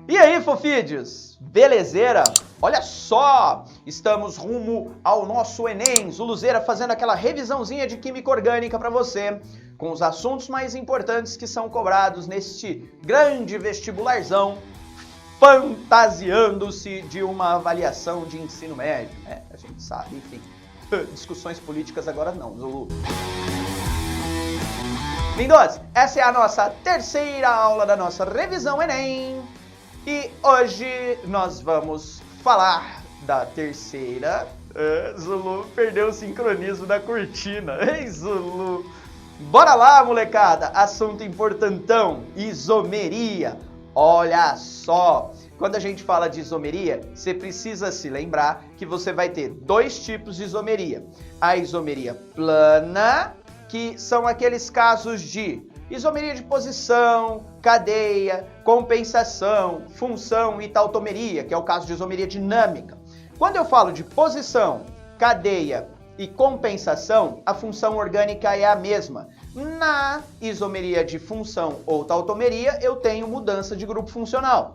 E aí, fofídeos? Belezeira? Olha só, estamos rumo ao nosso Enem, Zuluzeira fazendo aquela revisãozinha de Química Orgânica para você, com os assuntos mais importantes que são cobrados neste grande vestibularzão, fantasiando-se de uma avaliação de ensino médio, né? A gente sabe, enfim, discussões políticas agora não, Zulu. Lindos, essa é a nossa terceira aula da nossa revisão Enem. E hoje nós vamos falar da terceira... Zulu perdeu o sincronismo da cortina. Ei, Zulu! Bora lá, molecada! Assunto importantão, isomeria. Olha só! Quando a gente fala de isomeria, você precisa se lembrar que você vai ter dois tipos de isomeria. A isomeria plana, que são aqueles casos de isomeria de posição, cadeia, compensação, função e tautomeria, que é o caso de isomeria dinâmica. Quando eu falo de posição, cadeia e compensação, a função orgânica é a mesma. Na isomeria de função ou tautomeria, eu tenho mudança de grupo funcional.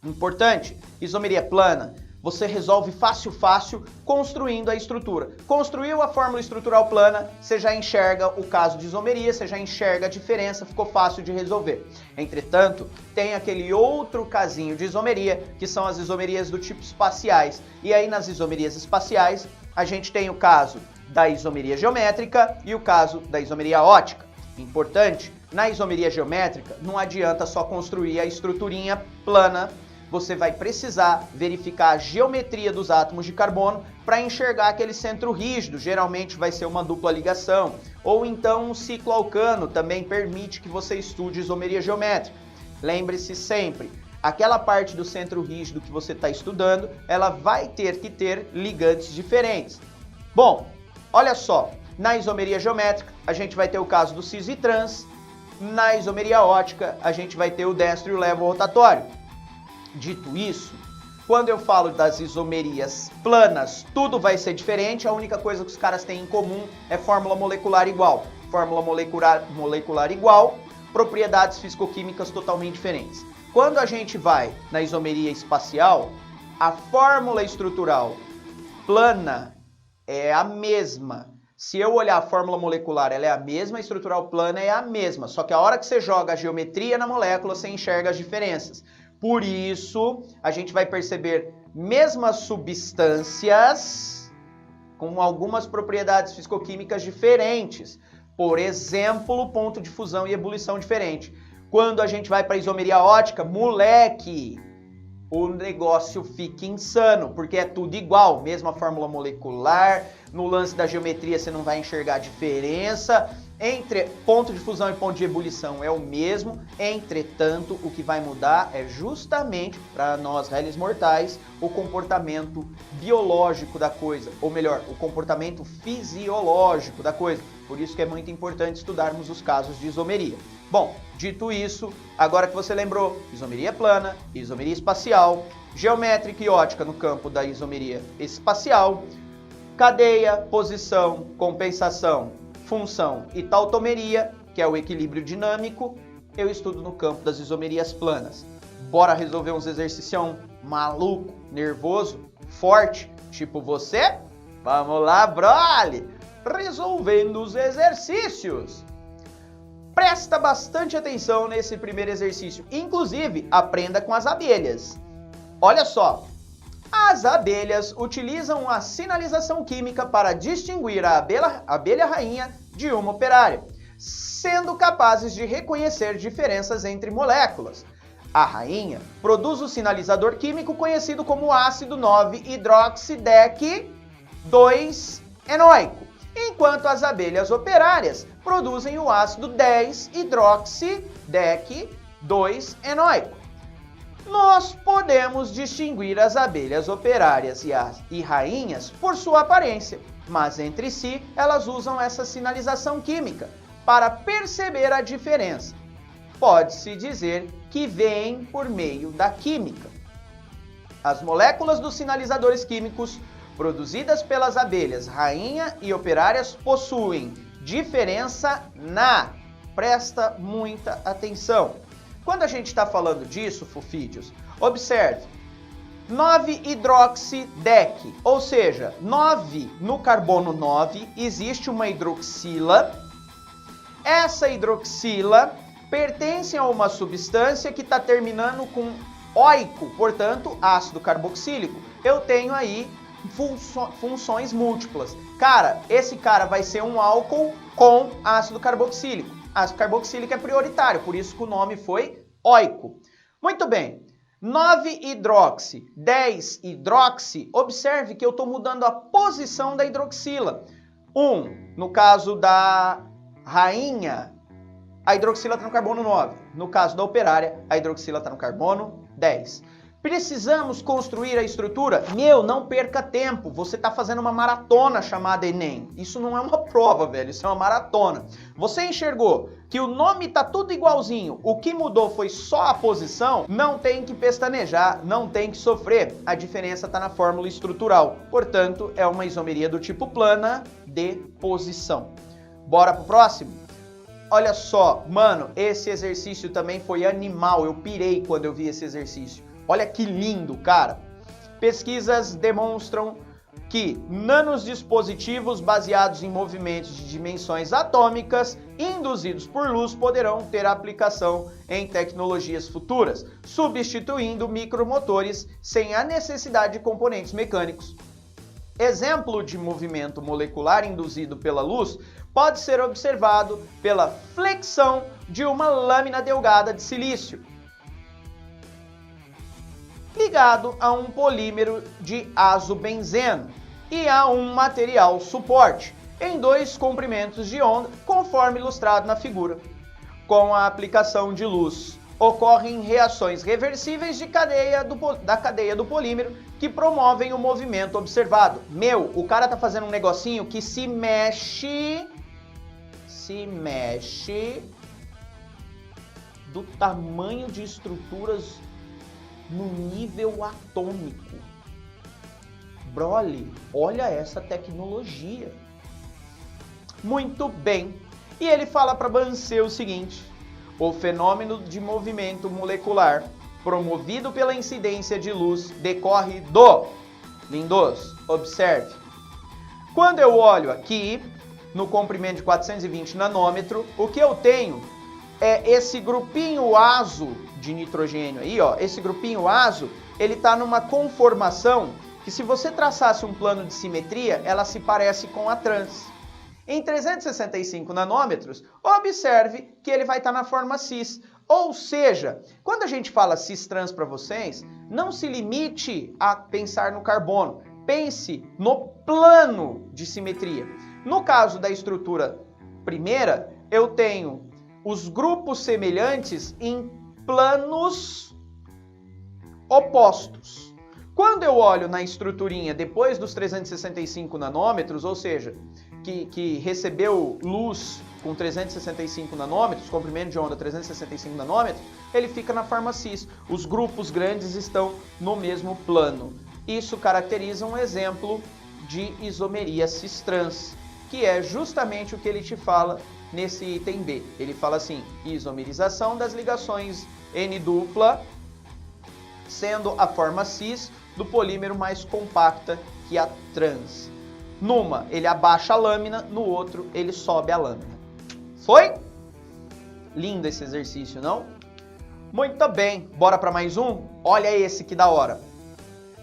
Importante, isomeria plana. Você resolve fácil construindo a estrutura. Construiu a fórmula estrutural plana, você já enxerga o caso de isomeria, você já enxerga a diferença, ficou fácil de resolver. Entretanto, tem aquele outro casinho de isomeria, que são as isomerias do tipo espaciais. E aí nas isomerias espaciais, a gente tem o caso da isomeria geométrica e o caso da isomeria ótica. Importante, na isomeria geométrica, não adianta só construir a estruturinha plana. Você vai precisar verificar a geometria dos átomos de carbono para enxergar aquele centro rígido, geralmente vai ser uma dupla ligação, ou então um ciclo alcano também permite que você estude isomeria geométrica. Lembre-se sempre, aquela parte do centro rígido que você está estudando, ela vai ter que ter ligantes diferentes. Bom, olha só, na isomeria geométrica a gente vai ter o caso do cis e trans, na isomeria ótica a gente vai ter o destro e o levo rotatório. Dito isso, quando eu falo das isomerias planas, tudo vai ser diferente, a única coisa que os caras têm em comum é fórmula molecular igual. Fórmula molecular igual, propriedades fisicoquímicas totalmente diferentes. Quando a gente vai na isomeria espacial, a fórmula estrutural plana é a mesma. Se eu olhar a fórmula molecular, ela é a mesma, a estrutural plana é a mesma, só que a hora que você joga a geometria na molécula, você enxerga as diferenças. Por isso, a gente vai perceber mesmas substâncias com algumas propriedades fisicoquímicas diferentes. Por exemplo, ponto de fusão e ebulição diferente. Quando a gente vai para a isomeria ótica, moleque, o negócio fica insano, porque é tudo igual, mesma fórmula molecular, no lance da geometria você não vai enxergar a diferença. Entre ponto de fusão e ponto de ebulição é o mesmo, entretanto, o que vai mudar é justamente, para nós réis mortais, o comportamento biológico da coisa, ou melhor, o comportamento fisiológico da coisa. Por isso que é muito importante estudarmos os casos de isomeria. Bom, dito isso, agora que você lembrou, isomeria plana, isomeria espacial, geométrica e ótica no campo da isomeria espacial, cadeia, posição, compensação, função e tautomeria, que é o equilíbrio dinâmico, eu estudo no campo das isomerias planas. Bora resolver uns exercícios maluco, nervoso, forte, tipo você? Vamos lá, brole! Resolvendo os exercícios. Presta bastante atenção nesse primeiro exercício. Inclusive, aprenda com as abelhas. Olha só. As abelhas utilizam a sinalização química para distinguir a abelha rainha de uma operária, sendo capazes de reconhecer diferenças entre moléculas. A rainha produz o sinalizador químico conhecido como ácido 9-hidroxidec-2-enoico, enquanto as abelhas operárias produzem o ácido 10-hidroxidec-2-enoico. Nós podemos distinguir as abelhas operárias e rainhas por sua aparência, mas entre si elas usam essa sinalização química para perceber a diferença. Pode-se dizer que vêm por meio da química. As moléculas dos sinalizadores químicos produzidas pelas abelhas rainha e operárias possuem diferença na... Presta muita atenção. Quando a gente está falando disso, fofídeos, observe, 9-hidroxidec, ou seja, 9 no carbono 9, existe uma hidroxila. Essa hidroxila pertence a uma substância que está terminando com oico, portanto, ácido carboxílico. Eu tenho aí funções múltiplas. Cara, esse cara vai ser um álcool com ácido carboxílico. Ácido carboxílico é prioritário, por isso que o nome foi oico. Muito bem. 9-hidroxi, 10-hidroxi, observe que eu estou mudando a posição da hidroxila. No caso da rainha, a hidroxila está no carbono 9. No caso da operária, a hidroxila está no carbono 10. Precisamos construir a estrutura? Não perca tempo. Você está fazendo uma maratona chamada Enem. Isso não é uma prova, velho. Isso é uma maratona. Você enxergou que o nome tá tudo igualzinho. O que mudou foi só a posição? Não tem que pestanejar, não tem que sofrer. A diferença está na fórmula estrutural. Portanto, é uma isomeria do tipo plana de posição. Bora pro próximo? Olha só, mano, esse exercício também foi animal. Eu pirei quando eu vi esse exercício. Olha que lindo, cara. Pesquisas demonstram que nanosdispositivos baseados em movimentos de dimensões atômicas induzidos por luz poderão ter aplicação em tecnologias futuras, substituindo micromotores sem a necessidade de componentes mecânicos. Exemplo de movimento molecular induzido pela luz pode ser observado pela flexão de uma lâmina delgada de silício ligado a um polímero de azobenzeno e a um material suporte em 2 comprimentos de onda, conforme ilustrado na figura. Com a aplicação de luz, ocorrem reações reversíveis da cadeia do polímero que promovem o movimento observado. O cara tá fazendo um negocinho que se mexe do tamanho de estruturas no nível atômico. Broly, olha essa tecnologia. Muito bem. E ele fala para Banser o seguinte: o fenômeno de movimento molecular promovido pela incidência de luz decorre do... Lindos, observe. Quando eu olho aqui no comprimento de 420 nanômetro, o que eu tenho é esse grupinho azo de nitrogênio aí, ó. Esse grupinho azo, ele tá numa conformação que, se você traçasse um plano de simetria, ela se parece com a trans. Em 365 nanômetros, observe que ele vai estar na forma cis. Ou seja, quando a gente fala cis-trans para vocês, não se limite a pensar no carbono. Pense no plano de simetria. No caso da estrutura primeira, eu tenho os grupos semelhantes em planos opostos. Quando eu olho na estruturinha depois dos 365 nanômetros, ou seja, que recebeu luz com 365 nanômetros, comprimento de onda 365 nanômetros, ele fica na forma cis. Os grupos grandes estão no mesmo plano. Isso caracteriza um exemplo de isomeria cis-trans, que é justamente o que ele te fala nesse item B. Ele fala assim: isomerização das ligações N-dupla, sendo a forma cis do polímero mais compacta que a trans. Numa, ele abaixa a lâmina, no outro, ele sobe a lâmina. Foi? Lindo esse exercício, não? Muito bem, bora para mais um? Olha esse que da hora.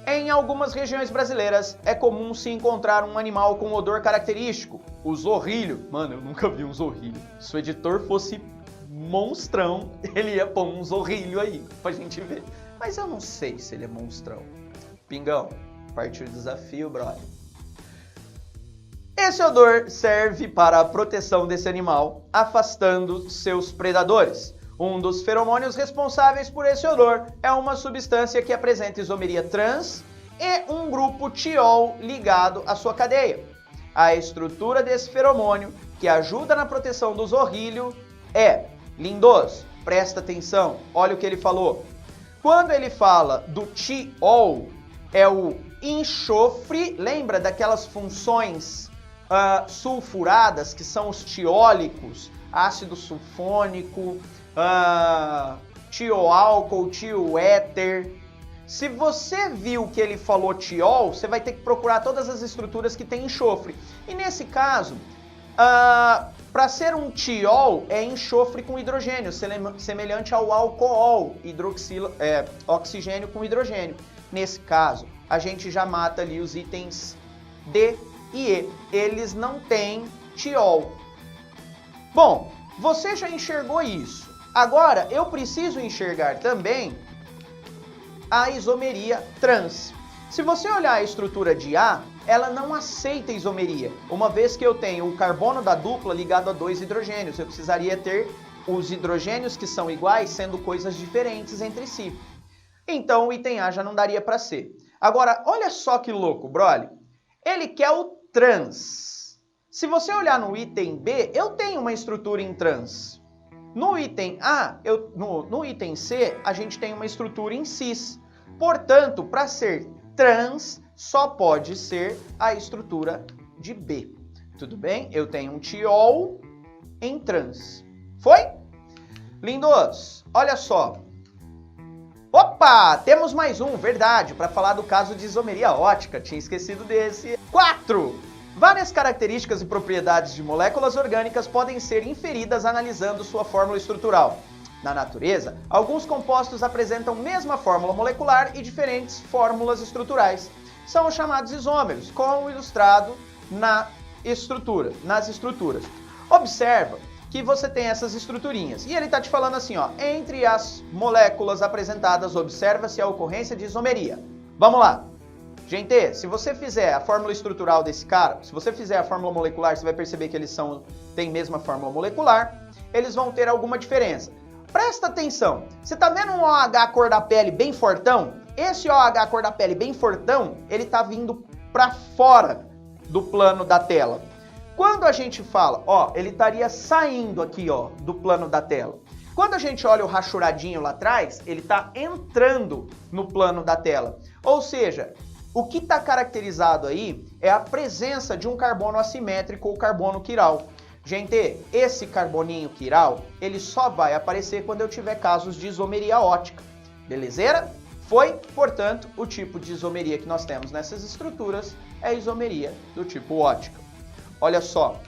Em algumas regiões brasileiras, é comum se encontrar um animal com odor característico, o zorrilho. Mano, eu nunca vi um zorrilho. Se o editor fosse monstrão, ele ia pôr um zorrilho aí, pra gente ver. Mas eu não sei se ele é monstrão. Pingão, partiu o desafio, brother. Esse odor serve para a proteção desse animal, afastando seus predadores. Um dos feromônios responsáveis por esse odor é uma substância que apresenta isomeria trans e um grupo tiol ligado à sua cadeia. A estrutura desse feromônio, que ajuda na proteção do zorrilho, é... Lindos, presta atenção, olha o que ele falou. Quando ele fala do tiol, é o enxofre, lembra daquelas funções sulfuradas, que são os tiólicos, ácido sulfônico, tioálcool, tioéter. Se você viu que ele falou tiol, você vai ter que procurar todas as estruturas que tem enxofre. E nesse caso, para ser um tiol, é enxofre com hidrogênio, semelhante ao alcool, oxigênio com hidrogênio. Nesse caso, a gente já mata ali os itens D e E. Eles não têm tiol. Bom, você já enxergou isso. Agora, eu preciso enxergar também a isomeria trans. Se você olhar a estrutura de A, ela não aceita isomeria, uma vez que eu tenho o carbono da dupla ligado a 2 hidrogênios. Eu precisaria ter os hidrogênios que são iguais sendo coisas diferentes entre si. Então o item A já não daria para ser. Agora, olha só que louco, brole. Ele quer o trans. Se você olhar no item B, eu tenho uma estrutura em trans. No item A, no item C, a gente tem uma estrutura em cis. Portanto, para ser trans, só pode ser a estrutura de B. Tudo bem? Eu tenho um tiol em trans. Foi? Lindos, olha só. Opa, temos mais um, verdade, para falar do caso de isomeria ótica. Tinha esquecido desse. 4. Várias características e propriedades de moléculas orgânicas podem ser inferidas analisando sua fórmula estrutural. Na natureza, alguns compostos apresentam mesma fórmula molecular e diferentes fórmulas estruturais. São os chamados isômeros, como ilustrado nas estruturas. Observa que você tem essas estruturinhas. E ele está te falando assim, ó, entre as moléculas apresentadas, observa-se a ocorrência de isomeria. Vamos lá. Gente, se você fizer a fórmula estrutural desse cara, se você fizer a fórmula molecular, você vai perceber que eles têm mesma fórmula molecular, eles vão ter alguma diferença. Presta atenção, você tá vendo um OH cor da pele bem fortão? Esse OH cor da pele bem fortão, ele tá vindo para fora do plano da tela. Quando a gente fala, ó, ele estaria saindo aqui, ó, do plano da tela. Quando a gente olha o rachuradinho lá atrás, ele tá entrando no plano da tela. Ou seja, o que está caracterizado aí é a presença de um carbono assimétrico ou carbono quiral. Gente, esse carboninho quiral, ele só vai aparecer quando eu tiver casos de isomeria ótica. Belezeira? Foi, portanto, o tipo de isomeria que nós temos nessas estruturas é a isomeria do tipo ótica. Olha só.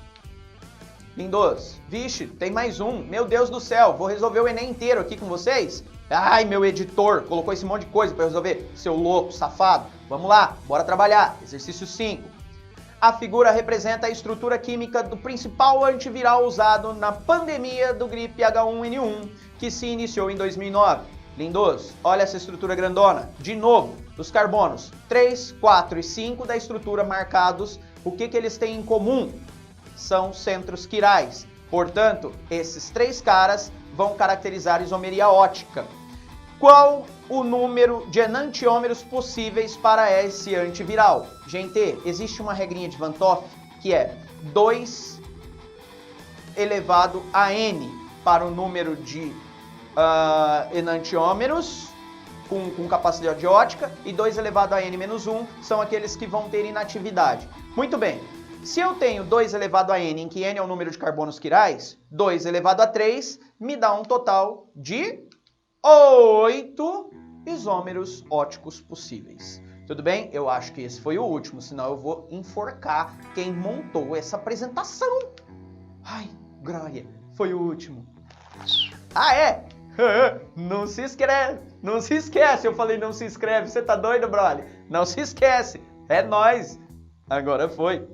Lindos. Vixe, tem mais um. Meu Deus do céu, vou resolver o Enem inteiro aqui com vocês? Ai, meu editor, colocou esse monte de coisa para resolver. Seu louco, safado. Vamos lá, bora trabalhar. Exercício 5. A figura representa a estrutura química do principal antiviral usado na pandemia do gripe H1N1, que se iniciou em 2009. Lindos, olha essa estrutura grandona. De novo, os carbonos 3, 4 e 5 da estrutura marcados. O que eles têm em comum? São centros quirais. Portanto, esses três caras vão caracterizar isomeria ótica. Qual o número de enantiômeros possíveis para esse antiviral? Gente, existe uma regrinha de Van 't Hoff que é 2 elevado a n para o número de enantiômeros com capacidade ótica e 2 elevado a n menos 1 são aqueles que vão ter inatividade. Muito bem, se eu tenho 2 elevado a n, em que n é o número de carbonos quirais, 2 elevado a 3 me dá um total de 8 isômeros óticos possíveis. Tudo bem? Eu acho que esse foi o último, senão eu vou enforcar quem montou essa apresentação. Ai, groia, foi o último. Ah, é? Não se inscreve, não se esquece. Eu falei não se inscreve, você tá doido, brother? Não se esquece, é nóis. Agora foi.